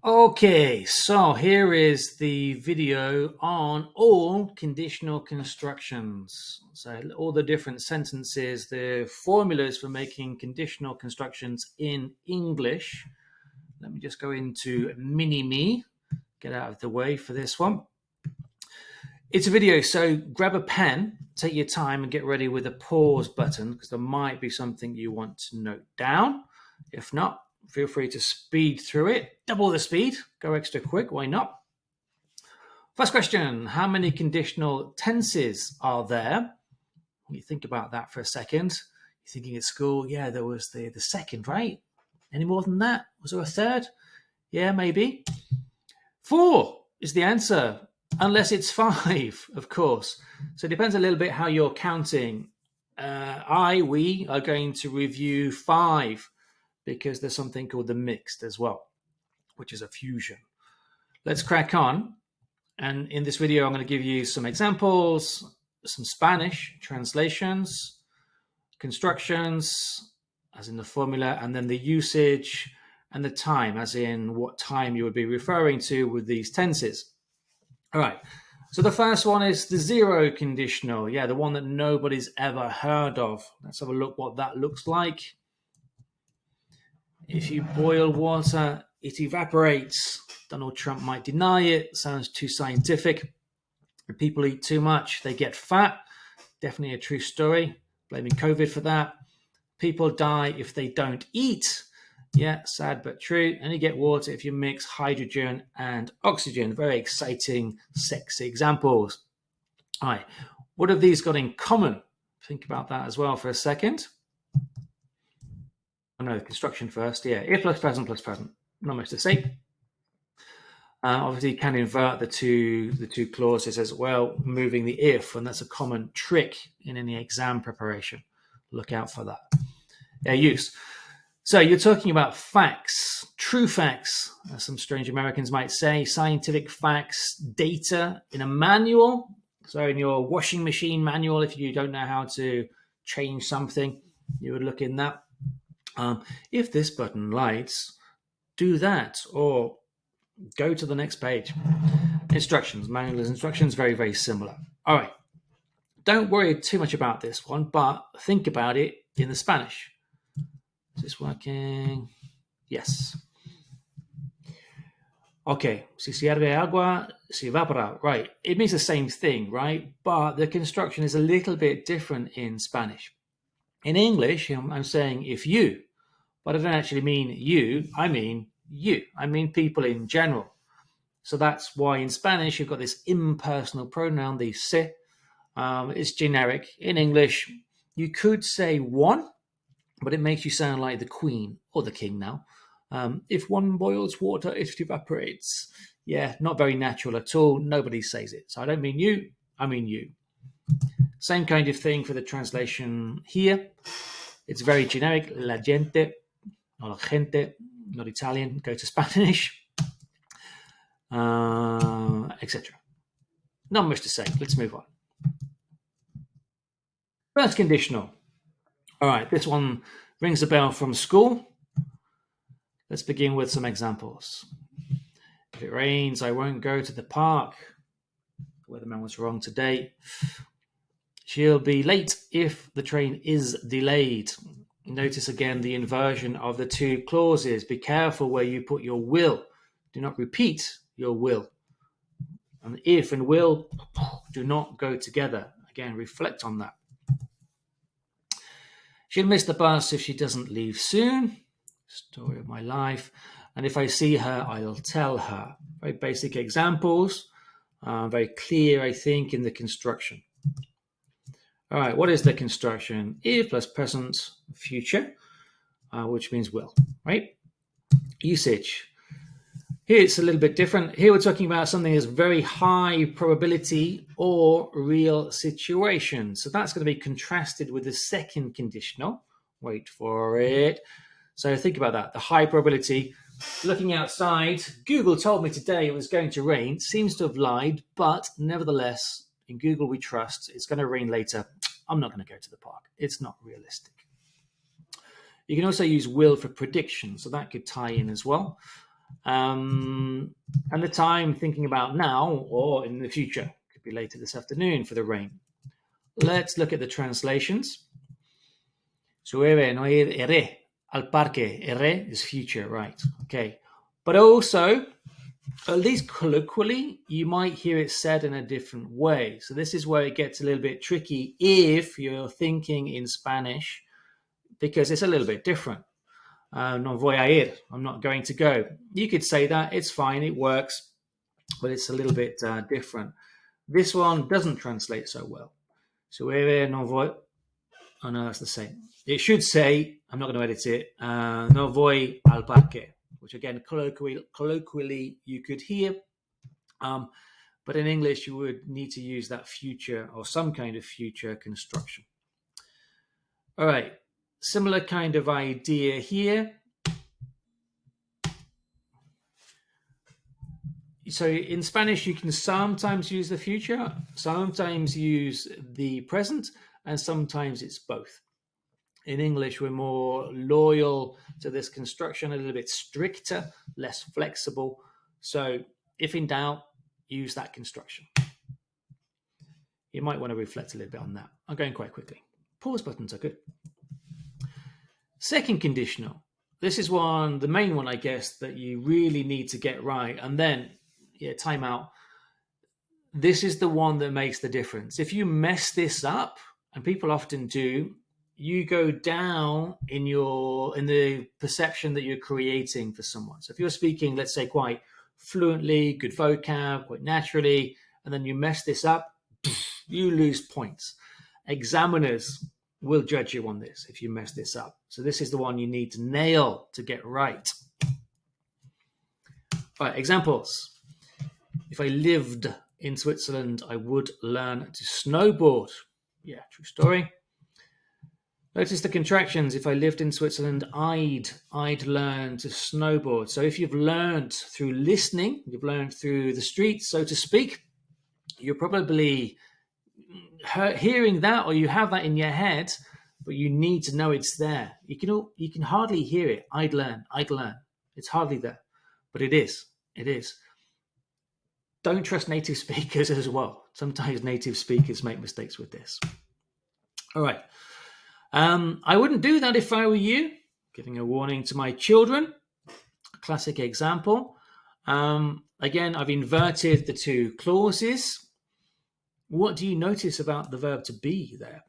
Okay, so here is the video on all conditional constructions. So all the different sentences, the formulas for making conditional constructions in English. Let me just go into mini-me, get out of the way for this one. It's a video, so grab a pen, take your time and get ready with a pause button because there might be something you want to note down. If not, feel free to speed through it. Double the speed, go extra quick, why not? First question, how many conditional tenses are there? You think about that for a second. You're thinking at school, yeah, there was the second, right? Any more than that? Was there a third? Yeah, maybe. 4 is the answer, unless it's 5, of course. So it depends a little bit how you're counting. We are going to review 5 because there's something called the mixed as well, which is a fusion. Let's crack on. And in this video, I'm going to give you some examples, some Spanish translations, constructions, as in the formula, and then the usage and the time, as in what time you would be referring to with these tenses. All right. So the first one is the zero conditional. Yeah, the one that nobody's ever heard of. Let's have a look what that looks like. If you boil water, it evaporates. Donald Trump might deny it. Sounds too scientific. If people eat too much, they get fat. Definitely a true story. Blaming COVID for that. People die if they don't eat. Yeah, sad but true. And you get water if you mix hydrogen and oxygen. Very exciting, sexy examples. All right. What have these got in common? Think about that as well for a second. Oh no, construction first. Yeah, if plus present plus present. Not much to say. Obviously, you can invert the two clauses as well, moving the if, and that's a common trick in any exam preparation. Look out for that. Yeah, use. So you're talking about facts, true facts, as some strange Americans might say, scientific facts, data in a manual. So in your washing machine manual, if you don't know how to change something, you would look in that. If this button lights, do that, or go to the next page. Instructions, manual instructions, very, very similar. All right. Don't worry too much about this one, but think about it in the Spanish. Is this working? Yes. Okay. Si hierve agua, se evapora. Right. It means the same thing, right? But the construction is a little bit different in Spanish. In English, I'm saying if you, but I don't actually mean you. I mean you. I mean people in general. So that's why in Spanish you've got this impersonal pronoun, the se. It's generic. In English, you could say one, but it makes you sound like the queen or the king now. If one boils water, it evaporates. Yeah, not very natural at all. Nobody says it. So I don't mean you, I mean you. Same kind of thing for the translation here. It's very generic. La gente, not la gente, not Italian. Go to Spanish, etc. Not much to say. Let's move on. First conditional. All right, this one rings a bell from school. Let's begin with some examples. If it rains, I won't go to the park. The weatherman was wrong today. She'll be late if the train is delayed. Notice again the inversion of the two clauses. Be careful where you put your will. Do not repeat your will. And if and will do not go together. Again, reflect on that. She'll miss the bus if she doesn't leave soon. Story of my life. And if I see her, I'll tell her. Very basic examples. Very clear, I think, in the construction. All right, what is the construction? If plus present future, which means will, right? Usage. Here it's a little bit different. Here we're talking about something that's very high probability or real situation. So that's going to be contrasted with the second conditional. Wait for it. So think about that. The high probability. Looking outside, Google told me today it was going to rain. Seems to have lied, but nevertheless, in Google we trust. It's going to rain later. I'm not going to go to the park. It's not realistic. You can also use will for prediction, so that could tie in as well. And the time thinking about now or in the future. Could be later this afternoon for the rain. Let's look at the translations. Llueve, no iré al parque. Iré is future, right? Okay. But also, at least colloquially, you might hear it said in a different way. So this is where it gets a little bit tricky if you're thinking in Spanish, because it's a little bit different. No voy a ir. I'm not going to go. You could say that. It's fine. It works. But it's a little bit different. This one doesn't translate so well. Llueve, no voy. Oh, no, that's the same. It should say, I'm not going to edit it, no voy al parque, which again, colloquially you could hear. But in English, you would need to use that future or some kind of future construction. All right. Similar kind of idea here. So in Spanish, you can sometimes use the future, sometimes use the present, and sometimes it's both. In English, we're more loyal to this construction, a little bit stricter, less flexible. So if in doubt, use that construction. You might want to reflect a little bit on that. I'm going quite quickly. Pause buttons are good. Second conditional. This is one, the main one, I guess, that you really need to get right. And then, time out. This is the one that makes the difference. If you mess this up, and people often do, you go down in the perception that you're creating for someone. So if you're speaking, let's say, quite fluently, good vocab, quite naturally, and then you mess this up, you lose points. Examiners will judge you on this if you mess this up. So this is the one you need to nail to get right. All right, examples. If I lived in Switzerland, I would learn to snowboard. Yeah, true story. Notice the contractions. If I lived in Switzerland, I'd learn to snowboard. So if you've learned through listening, you've learned through the streets, so to speak, you're probably hearing that, or you have that in your head, but you need to know it's there. You can hardly hear it. I'd learn. It's hardly there, but it is. Don't trust native speakers as well. Sometimes native speakers make mistakes with this. All right. I wouldn't do that if I were you. Giving a warning to my children. Classic example. Again, I've inverted the two clauses. What do you notice about the verb to be there?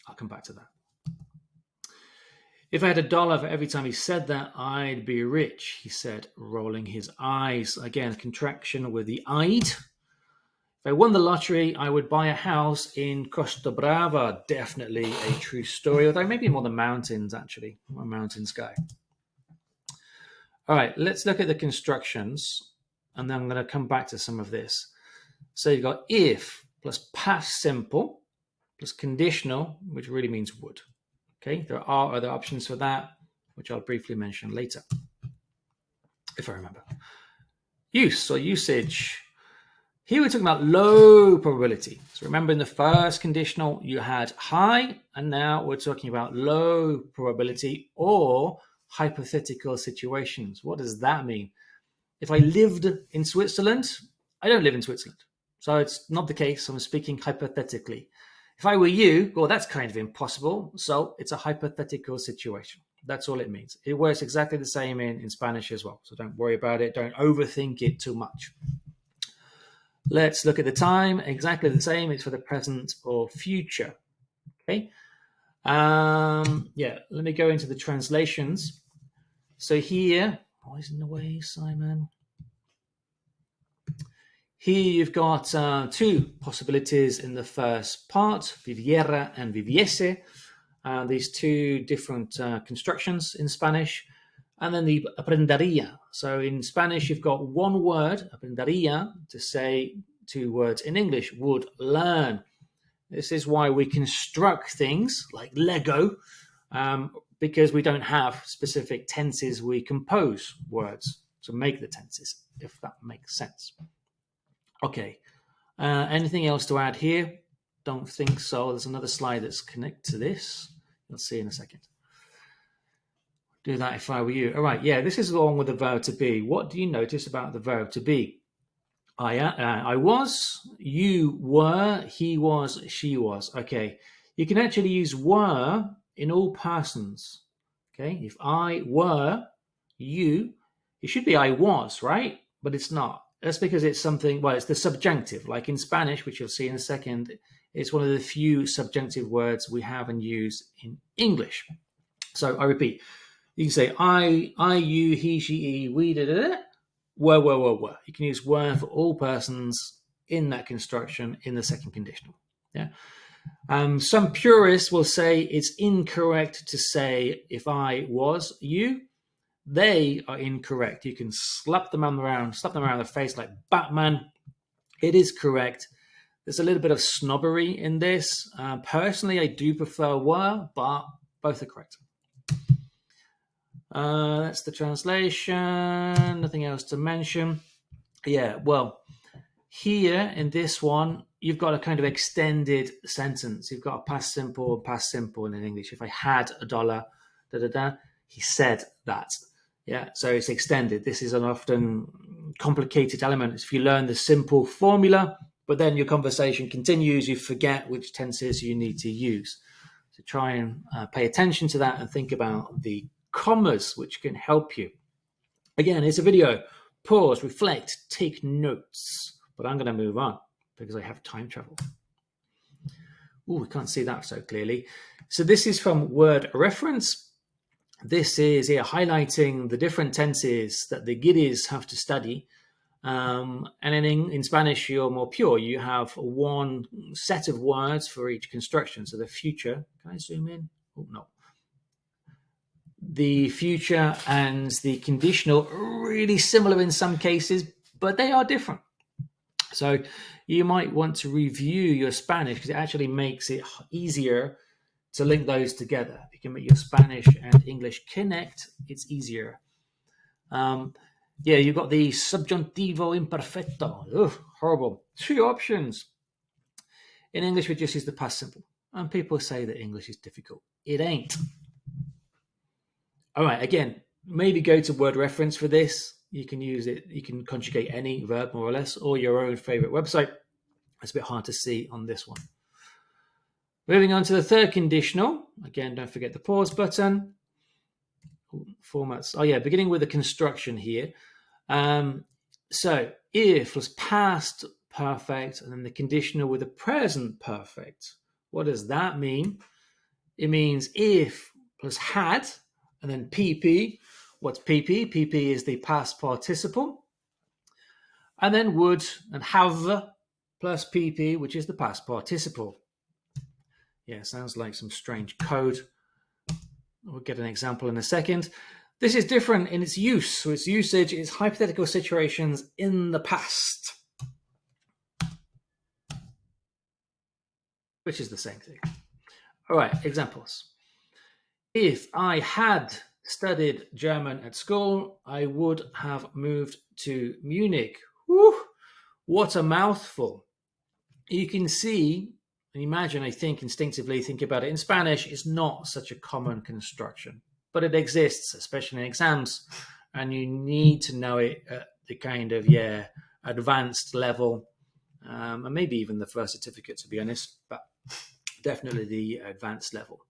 I'll come back to that. If I had $1 for every time he said that, I'd be rich, he said, rolling his eyes. Again, contraction with the I'd. If I won the lottery, I would buy a house in Costa Brava. Definitely a true story, although maybe more the mountains, actually. I'm a mountains guy. All right, let's look at the constructions, and then I'm going to come back to some of this. So you've got if plus past simple plus conditional, which really means would. Okay, there are other options for that, which I'll briefly mention later, if I remember. Use or usage. Here we're talking about low probability. So remember in the first conditional, you had high, and now we're talking about low probability or hypothetical situations. What does that mean? If I lived in Switzerland, I don't live in Switzerland. So it's not the case. I'm speaking hypothetically. If I were you, well, that's kind of impossible. So it's a hypothetical situation. That's all it means. It works exactly the same in Spanish as well. So don't worry about it. Don't overthink it too much. Let's look at the time. Exactly the same. It's for the present or future. Okay. Let me go into the translations. So here, always in the way, Simon. Here you've got two possibilities in the first part, viviera and viviese. These two different constructions in Spanish. And then the aprendería. So in Spanish, you've got one word, aprendería, to say two words in English, would learn. This is why we construct things like Lego, because we don't have specific tenses. We compose words to make the tenses, if that makes sense. Okay. Anything else to add here? Don't think so. There's another slide that's connected to this. You'll see in a second. do that if I were you. All right, yeah, this is the one with the verb to be. What do you notice about the verb to be? I was, you were, he was, she was. Okay, you can actually use were in all persons. Okay, if I were you, it should be I was, right? But it's not. That's because it's something, well, it's the subjunctive. Like in Spanish, which you'll see in a second, it's one of the few subjunctive words we have and use in English. So I repeat, you can say I, you, he, she, he, we, da, da, da, were. You can use were for all persons in that construction in the second conditional. Yeah. Some purists will say it's incorrect to say if I was you. They are incorrect. You can slap them around the face like Batman. It is correct. There's a little bit of snobbery in this. Personally, I do prefer were, but both are correct. That's the translation. Nothing else to mention. Yeah, well, here in this one, you've got a kind of extended sentence. You've got a past simple in English. If I had $1, he said that. Yeah, so it's extended. This is an often complicated element. If you learn the simple formula, but then your conversation continues, you forget which tenses you need to use. So try and pay attention to that and think about the commas, which can help you. Again, it's a video. Pause, reflect, take notes. But I'm going to move on because I have time travel. Oh, we can't see that so clearly. So this is from Word Reference. This is here highlighting the different tenses that the guiris have to study. And in Spanish, you're more pure. You have one set of words for each construction. So the future, can I zoom in? Oh, no. The future and the conditional are really similar in some cases, but they are different. So you might want to review your Spanish because it actually makes it easier to link those together. If you can make your Spanish and English connect, it's easier. You've got the subjuntivo imperfecto. Ugh, horrible. 2 options. In English, we just use the past simple. And people say that English is difficult. It ain't. All right, again, maybe go to Word Reference for this. You can use it. You can conjugate any verb, more or less, or your own favorite website. It's a bit hard to see on this one. Moving on to the third conditional. Again, don't forget the pause button. Formats. Beginning with the construction here. So if was past perfect, and then the conditional with the present perfect. What does that mean? It means if plus had, and then PP. What's PP? PP is the past participle. And then would and have plus PP, which is the past participle. Yeah, sounds like some strange code. We'll get an example in a second. This is different in its use. So its usage is hypothetical situations in the past, which is the same thing. All right, examples. If I had studied German at school, I would have moved to Munich. Whew, what a mouthful. You can see and imagine, I think, instinctively think about it. In Spanish, it's not such a common construction, but it exists, especially in exams, and you need to know it at the kind of, advanced level, and maybe even the first certificate, to be honest, but definitely the advanced level.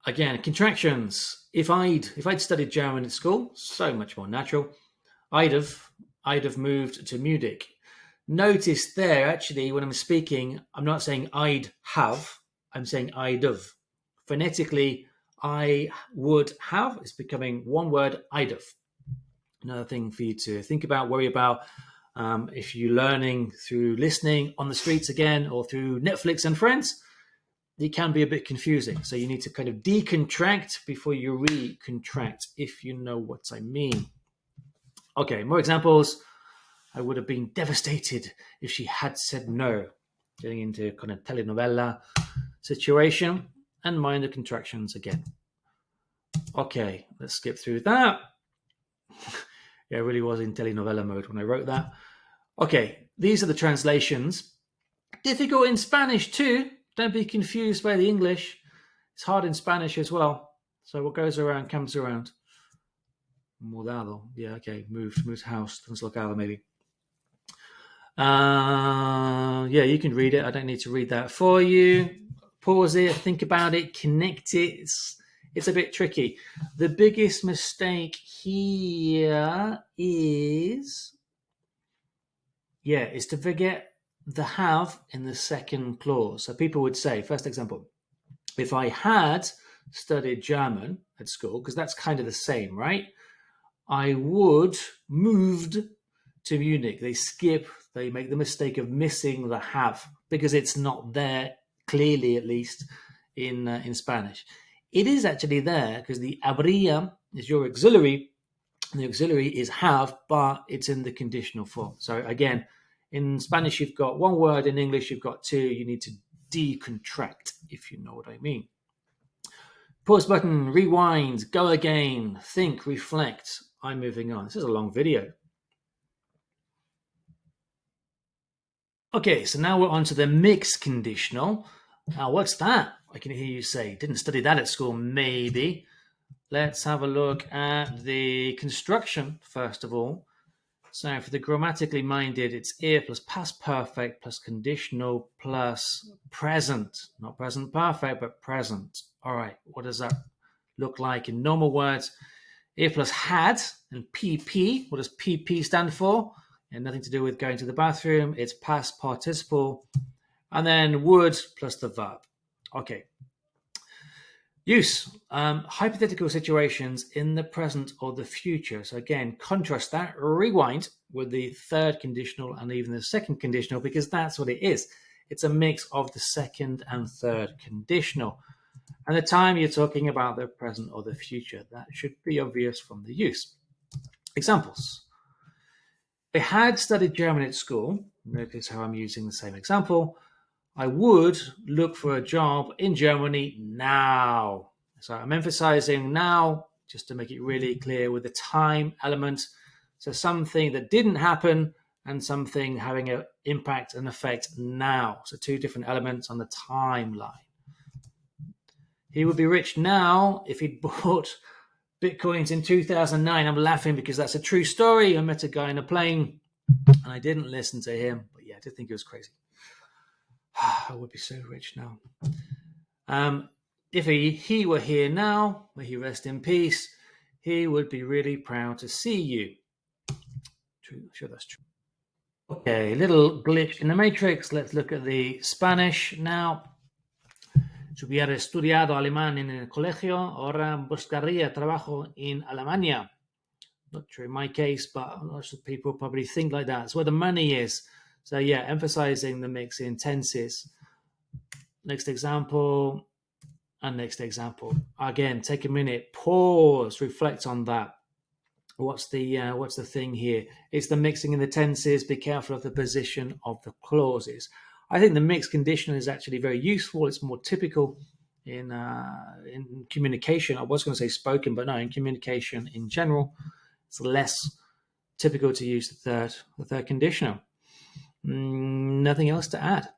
Again, contractions. If I'd studied German at school, so much more natural, I'd have moved to Munich. Notice there, actually, when I'm speaking, I'm not saying I'd have, I'm saying I'd have. Phonetically, I would have is becoming one word, I'd have. Another thing for you to think about, worry about, if you're learning through listening on the streets again or through Netflix and Friends, it can be a bit confusing. So you need to kind of decontract before you recontract, if you know what I mean. Okay, more examples. I would have been devastated if she had said no. Getting into kind of telenovela situation, and mind the contractions again. Okay, let's skip through that. Yeah, I really was in telenovela mode when I wrote that. Okay, these are the translations. Difficult in Spanish too. Don't be confused by the English. It's hard in Spanish as well. So what goes around comes around. Mudado. Yeah, okay. Moved house. Translocado, maybe. Yeah, you can read it. I don't need to read that for you. Pause it, think about it, connect it. It's a bit tricky. The biggest mistake here is to forget the have in the second clause. So people would say, first example, if I had studied German at school, because that's kind of the same, right? I would moved to Munich. They make the mistake of missing the have because it's not there clearly, at least in Spanish. It is actually there because the habría is your auxiliary, and the auxiliary is have, but it's in the conditional form. So again, in Spanish you've got one word, in English you've got two. You need to decontract, if you know what I mean. Pause button, rewind, go again, think, reflect. I'm moving on. This is a long video. Okay, so now we're on to the mixed conditional. Now, what's that? I can hear you say. Didn't study that at school, maybe. Let's have a look at the construction, first of all. So for the grammatically minded, it's ir plus past perfect plus conditional plus present. Not present perfect, but present. All right, what does that look like in normal words? Ir plus had and PP. What does PP stand for? And nothing to do with going to the bathroom. It's past participle. And then would plus the verb. Okay. Use. Hypothetical situations in the present or the future. So again, contrast that, rewind with the third conditional and even the second conditional, because that's what it is. It's a mix of the second and third conditional. And the time you're talking about the present or the future. That should be obvious from the use. Examples. I had studied German at school. Notice how I'm using the same example. I would look for a job in Germany now. So I'm emphasizing now just to make it really clear with the time element. So something that didn't happen and something having an impact and effect now. So two different elements on the timeline. He would be rich now if he'd bought Bitcoins in 2009. I'm laughing because that's a true story. I met a guy in a plane and I didn't listen to him. But yeah, I did think he was crazy. I would be so rich now. If he were here now, may he rest in peace, he would be really proud to see you. True, sure that's true. Okay, little glitch in the matrix. Let's look at the Spanish now. Si hubiera estudiado alemán en el colegio, ahora buscaría trabajo en Alemania. Not true in my case, but lots of people probably think like that. It's where the money is. So yeah, emphasizing the mix in tenses. Next example, and next example. Again, take a minute, pause, reflect on that. What's the thing here? It's the mixing in the tenses. Be careful of the position of the clauses. I think the mixed conditional is actually very useful. It's more typical in communication. I was going to say spoken, but no, in communication in general, it's less typical to use the third conditional. Nothing else to add.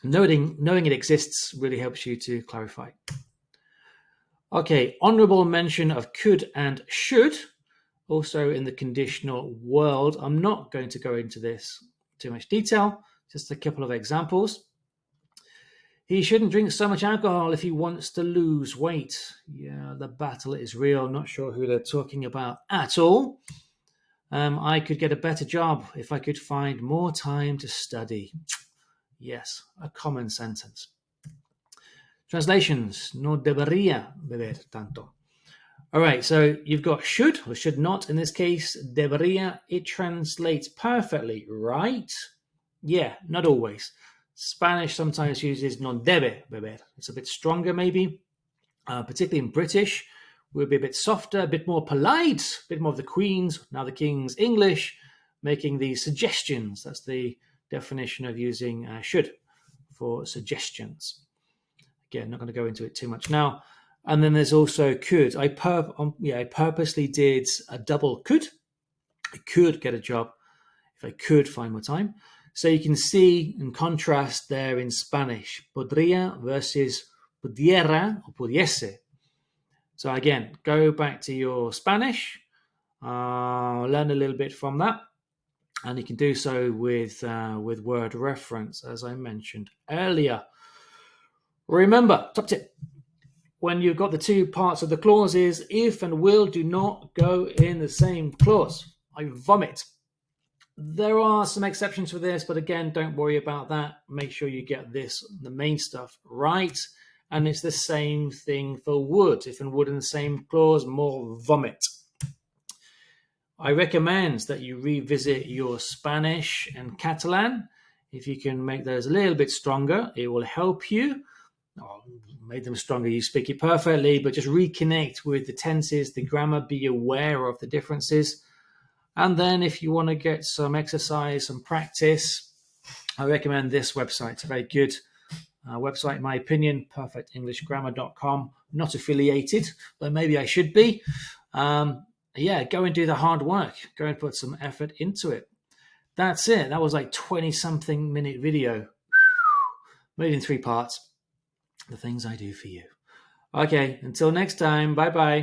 Knowing it exists really helps you to clarify. Okay, honorable mention of could and should, also in the conditional world. I'm not going to go into this too much detail, just a couple of examples. He shouldn't drink so much alcohol if he wants to lose weight. Yeah, the battle is real. Not sure who they're talking about at all. I could get a better job if I could find more time to study. Yes, a common sentence. Translations. No debería beber tanto. All right, so you've got should or should not. In this case, debería. It translates perfectly, right? Yeah, not always. Spanish sometimes uses no debe beber. It's a bit stronger, maybe. Particularly in British, we'll be a bit softer, a bit more polite, a bit more of the Queen's, now the King's English, making these suggestions. That's the definition of using should for suggestions. Again, not going to go into it too much now. And then there's also could. I purposely did a double could. I could get a job if I could find more time. So you can see in contrast there in Spanish, podría versus pudiera or pudiese. So again, go back to your Spanish, learn a little bit from that, and you can do so with word reference, as I mentioned earlier. Remember, top tip, when you've got the two parts of the clauses, if and will do not go in the same clause. I vomit. There are some exceptions for this, but again, don't worry about that. Make sure you get the main stuff right. And it's the same thing for would. If and would in the same clause, more vomit. I recommend that you revisit your Spanish and Catalan. If you can make those a little bit stronger, it will help you. Make them stronger, you speak it perfectly, but just reconnect with the tenses, the grammar, be aware of the differences. And then if you want to get some exercise, some practice, I recommend this website. It's a very good website, in my opinion, perfectenglishgrammar.com. Not affiliated, but maybe I should be. Yeah, go and do the hard work. Go and put some effort into it. That's it. That was like 20-something minute video. Made in 3 parts. The things I do for you. Okay, until next time. Bye-bye.